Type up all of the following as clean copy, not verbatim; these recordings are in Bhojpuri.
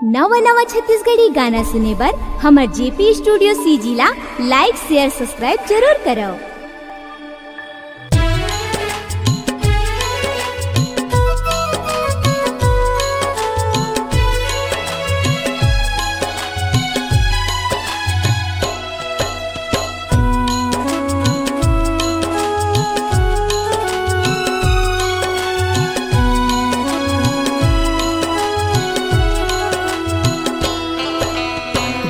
नवा नवा छत्तीसगढ़ी गाना सुने बर हमर जेपी स्टूडियो सीजी ला लाइक शेयर सब्सक्राइब जरूर करो।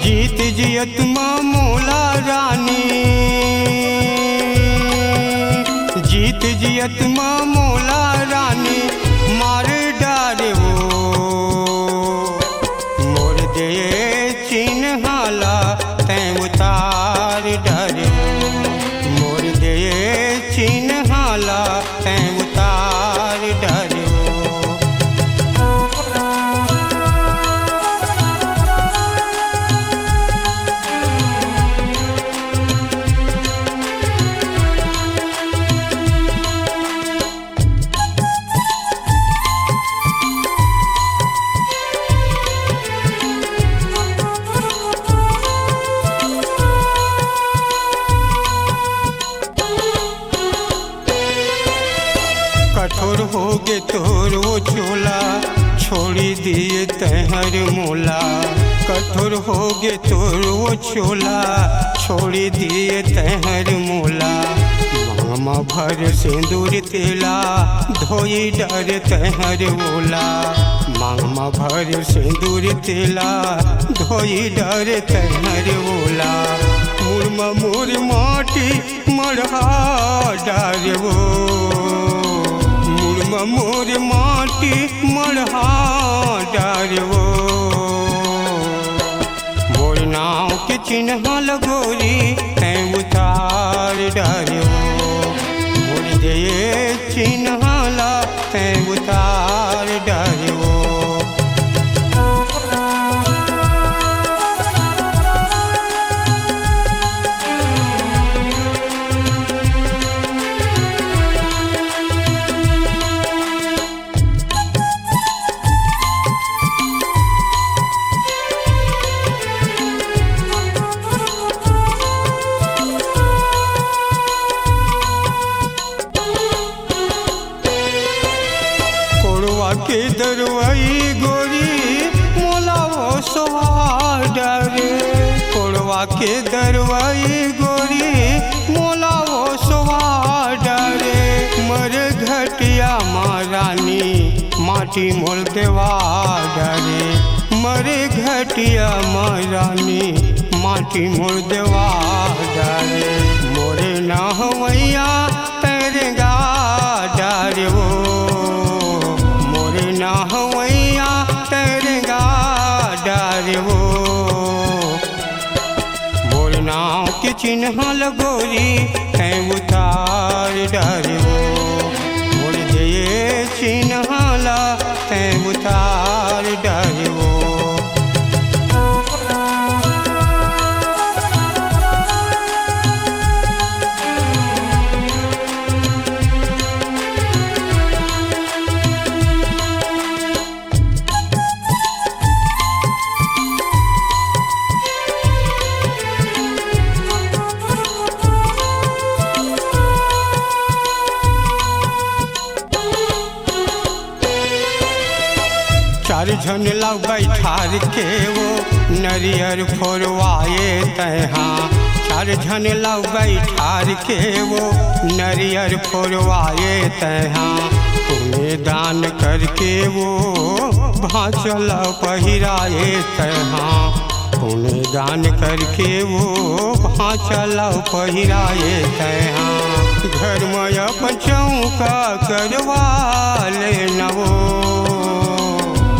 जीत जियत मोला रानी, जीत जियत मोला रानी, मार डारे वो मोर दे चिन्हाला तैं उतार डारे, मोर दे चिन्हाला तैं उतार डारे। कठोर हो गे तोर वो चोला, छोड़ी दिए तहर मोला। कठोर हो गे तोर वो चोला, छोड़ी दिए तहर मोला। मामा भर सिंदूर तेला, धोई डर तहर बोला। मामा भर सिंदूर तेला, धोई डर तहर बोला। मुरमा मोर माटी मढ़ा डार वो, मोर माटी मढ़ा डारवो। मोर नाव के चिन्ह लगोरी तैं उतार डारवो, मोर दे चिन्हाला तैं उतार डारवो। के दरवाई गोरी मोला वो सोहार डारे, कोड़वा के दरवाई गोरी मोला वो सोहार डारे। मर घटिया महारानी माटी मोल देवा डारे, मरे घटिया महारानी माटी मोल देवा डारे। मोरे ना हवैया तेरेगा डारे वो, ना हवैया तेरेगा डारे वो। मोर नाव के चिन्ह लगोरी तैं उतार डारे वो, मोर दे चिन्हाला तैं उतार डारे वो। चार झन लाव बैठार के वो नरियर फोरवाए तैहा। चार झन लाव बैठार के वो नरियर फोरवाए तैहा। तुम्हें दान करके वो भांचल पहिराए तैहा। तुम्हें दान करके वो भांचल पहिराए तैहा। घर में अपन चौका करवा लेना वो,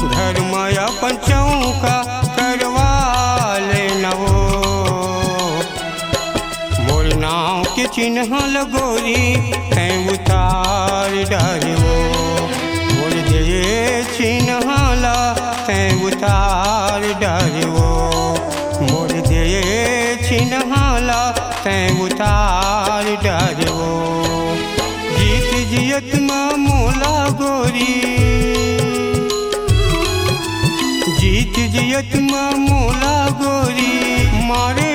घर में अपन चौका करवा लेना वो। मोर नाव के चिन्ह लगोरी तैं उतार डारवो, मोर दे चिन्हाला तैं उतार डारवो, मोर दे चिन्हाला तैं उतार डारवो। जीत जियत मोला गोरी, जीत जियत में मोला गोरी मारे